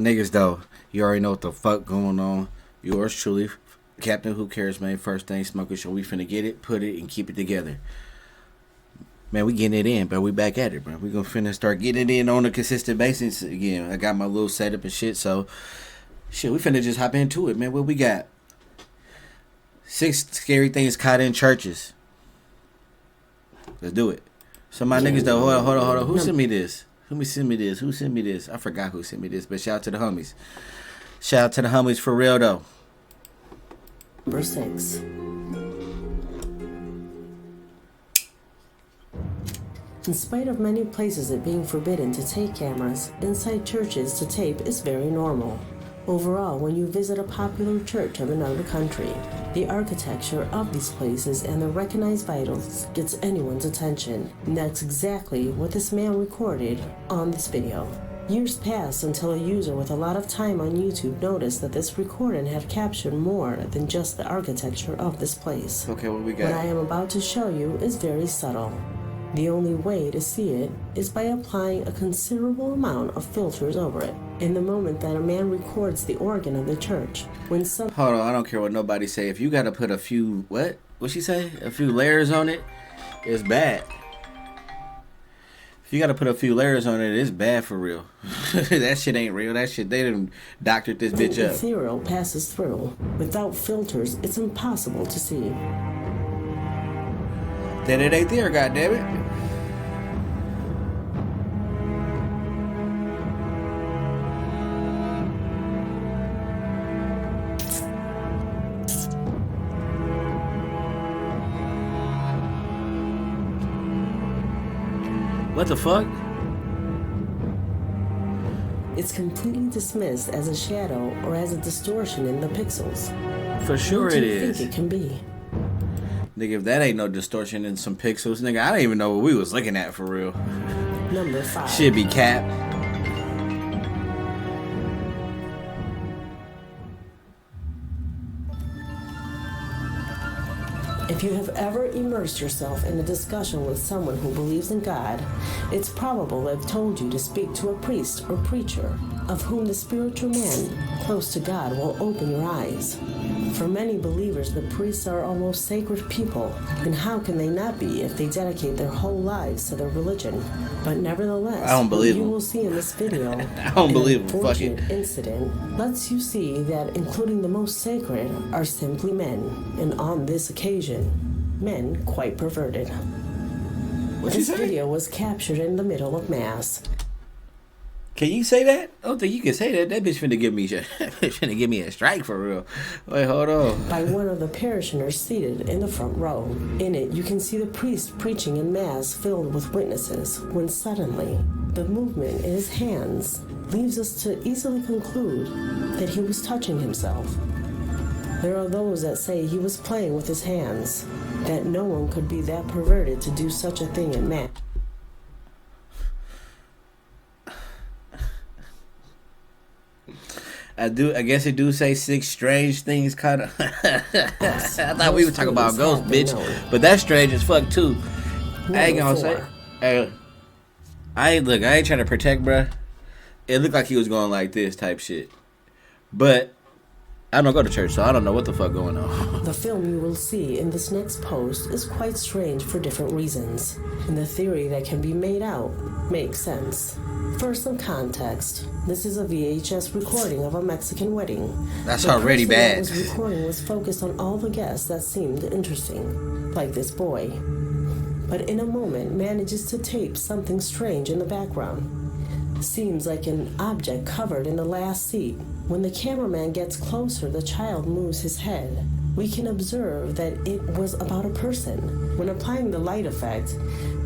Niggas though, you already know what the fuck going on. Yours truly, Captain Who Cares, man. First thing smoking show. We finna get it, put it, and keep it together. Man, we getting it in, bro. We back at it, bro. We gonna finna start getting it in on a consistent basis again. I got my little setup and shit, so shit, we finna just hop into it, man. What we got? 6 scary things caught in churches. Let's do it. So my niggas though, hold on. Who sent me this? Who sent me this? I forgot who sent me this, but shout out to the homies. Shout out to the homies for real though. Verse 6. In spite of many places it being forbidden to take cameras, inside churches to tape is very normal. Overall, when you visit a popular church of another country, the architecture of these places and the recognized vitals gets anyone's attention. And that's exactly what this man recorded on this video. Years passed until a user with a lot of time on YouTube noticed that this recording had captured more than just the architecture of this place. Okay, what we got? What I am about to show you is very subtle. The only way to see it is by applying a considerable amount of filters over it. In the moment that a man records the organ of the church, when some... Hold on, I don't care what nobody say. If you gotta put a few, what'd she say? A few layers on it, it's bad. If you gotta put a few layers on it, it's bad for real. That shit ain't real. That shit, they done doctored this bitch up. Ethereal passes through. Without filters, it's impossible to see. Then it ain't there, goddammit. What the fuck? It's completely dismissed as a shadow or as a distortion in the pixels. For sure What do it you is. think it can be? Nigga, if that ain't no distortion in some pixels, nigga, I don't even know what we was looking at for real. Number 5. Should be cap. If you have ever immersed yourself in a discussion with someone who believes in God, it's probable they've told you to speak to a priest or preacher, of whom the spiritual man close to God will open your eyes. For many believers, the priests are almost sacred people, and how can they not be if they dedicate their whole lives to their religion? But nevertheless, I don't believe what you them. will see in this video, I don't believe them. Fuck it. unfortunate incident lets you see that including the most sacred are simply men, and on this occasion, men quite perverted. What you This say? video was captured in the middle of Mass. Can you say that? I don't think you can say that. That bitch finna give me finna give me a strike for real. Wait, hold on. By one of the parishioners seated in the front row. In it, you can see the priest preaching in Mass filled with witnesses, when suddenly, the movement in his hands leaves us to easily conclude that he was touching himself. There are those that say he was playing with his hands, that no one could be that perverted to do such a thing in Mass. I guess it do say 6 strange things kind of. I thought we were talking about ghosts, bitch. But that's strange as fuck too. I ain't gonna say. Hey, I ain't trying to protect, bruh. It looked like he was going like this type shit. But I don't go to church, so I don't know what the fuck going on. The film you will see in this next post is quite strange for different reasons, and the theory that can be made out makes sense. For some context, this is a VHS recording of a Mexican wedding. That's The already person bad. that was recording was focused on all the guests that seemed interesting, like this boy. But in a moment manages to tape something strange in the background. Seems like an object covered in the last seat. When the cameraman gets closer, the child moves his head. We can observe that it was about a person. When applying the light effect,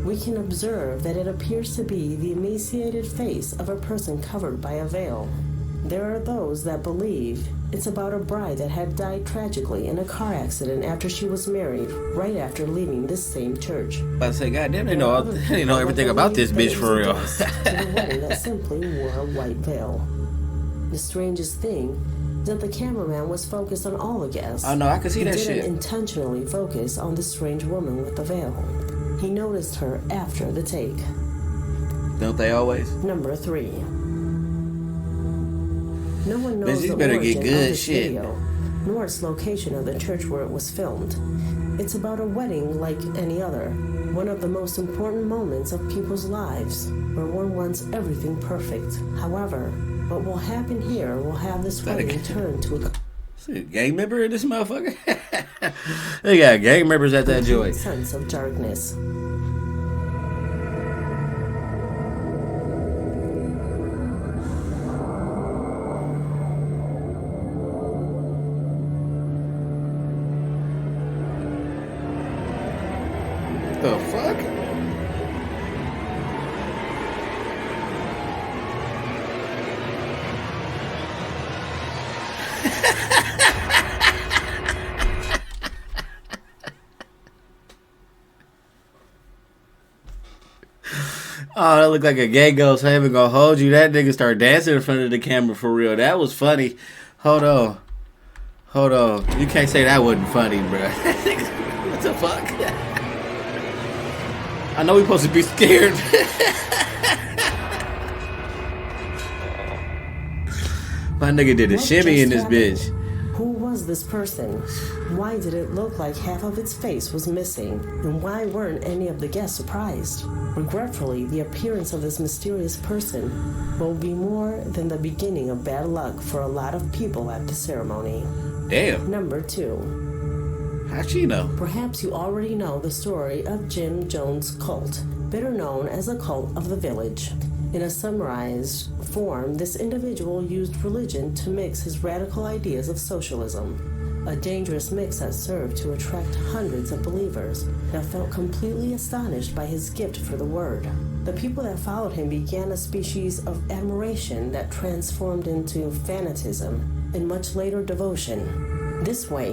we can observe that it appears to be the emaciated face of a person covered by a veil. There are those that believe it's about a bride that had died tragically in a car accident after she was married, right after leaving this same church. But I say, goddamn, they know everything about this bitch for real. To the wedding that simply wore a white veil. The strangest thing is that the cameraman was focused on all the guests. Oh no, I can see He that didn't shit. intentionally focus on the strange woman with the veil. He noticed her after the take. Don't they always? Number 3. No one knows Bitch, you the better origin get good of this shit. video, nor its location of the church where it was filmed. It's about a wedding like any other, one of the most important moments of people's lives, where one wants everything perfect. However, what will happen here will have this wedding turn to a See, gang member in this motherfucker? They got gang members at that joint. sense of darkness. The fuck? Oh, that looked like a gay ghost. I ain't even gonna hold you. That nigga started dancing in front of the camera for real. That was funny. Hold on. Hold on. You can't say that wasn't funny, bro. What the fuck? I know we supposed to be scared. My nigga did a What shimmy just in this happened? bitch. Who was this person? Why did it look like half of its face was missing? And why weren't any of the guests surprised? Regretfully, the appearance of this mysterious person will be more than the beginning of bad luck for a lot of people at the ceremony. Damn. Number 2. How'd she know? Perhaps you already know the story of Jim Jones' cult, better known as the Cult of the Village. In a summarized form, this individual used religion to mix his radical ideas of socialism, a dangerous mix that served to attract hundreds of believers that felt completely astonished by his gift for the word. The people that followed him began a species of admiration that transformed into fanatism and much later devotion. This way,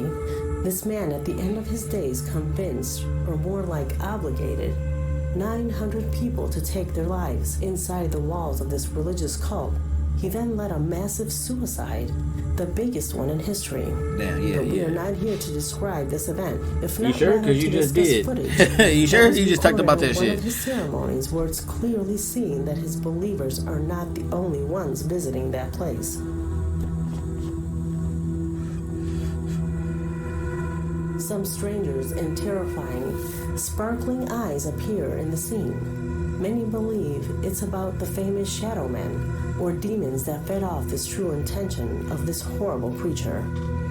this man at the end of his days convinced, or more like obligated, 900 people to take their lives inside the walls of this religious cult. He then led a massive suicide, the biggest one in history. Damn, yeah, But we yeah. are not here to describe this event. If You not, sure? rather 'Cause to you just discuss did. footage You sure? that was You just talked about recorded that at one shit. of his ceremonies, where it's clearly seen that his believers are not the only ones visiting that place. Some strangers and terrifying, sparkling eyes appear in the scene. Many believe it's about the famous shadow men, or demons that fed off this true intention of this horrible creature.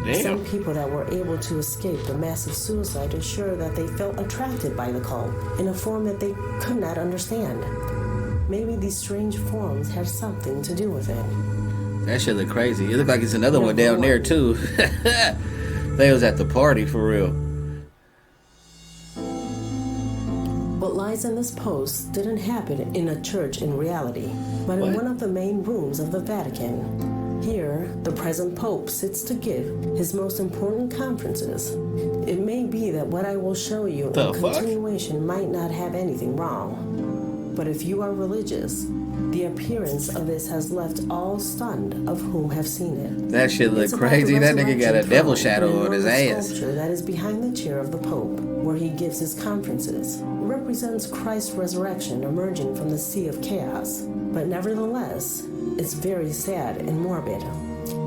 Damn. Some people that were able to escape the massive suicide assure that they felt attracted by the cult in a form that they could not understand. Maybe these strange forms had something to do with it. That shit look crazy. It look like it's another one down there too. They was at the party for real. What lies in this post didn't happen in a church in reality, but in What? one of the main rooms of the Vatican. Here, the present Pope sits to give his most important conferences. It may be that what I will show you The in fuck? continuation might not have anything wrong. But if you are religious, the appearance of this has left all stunned of whom have seen it. That shit look It's about crazy. the That nigga got a resurrection devil throne, shadow an on his enormous ass. Sculpture that is behind the chair of the Pope, where he gives his conferences. It represents Christ's resurrection emerging from the sea of chaos. But nevertheless, it's very sad and morbid.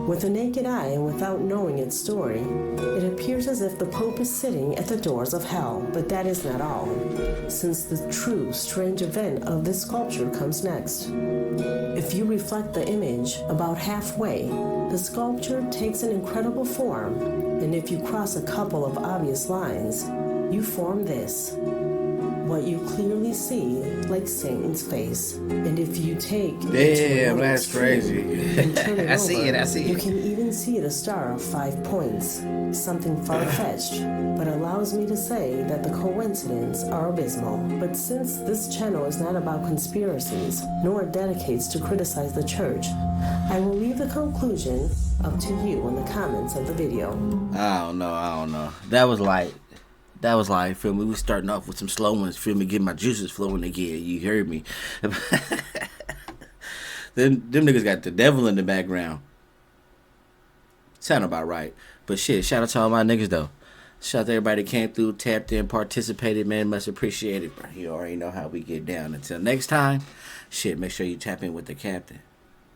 With the naked eye and without knowing its story, it appears as if the Pope is sitting at the doors of hell. But that is not all, since the true strange event of this sculpture comes next. If you reflect the image about halfway, the sculpture takes an incredible form, and if you cross a couple of obvious lines, you form this. What you clearly see, like Satan's face. And if you take it to Damn, another that's extreme crazy. and turn it I see over, it, I see you it. can even see the star of 5 points, something far-fetched, but allows me to say that the coincidences are abysmal. But since this channel is not about conspiracies, nor dedicates to criticize the church, I will leave the conclusion up to you in the comments of the video. I don't know. That was like, feel me? We starting off with some slow ones, feel me? Getting my juices flowing again. You heard me? them niggas got the devil in the background. Sound about right. But shit, shout out to all my niggas though. Shout out to everybody that came through, tapped in, participated, man. Much appreciated. You already know how we get down. Until next time, shit, make sure you tap in with the captain.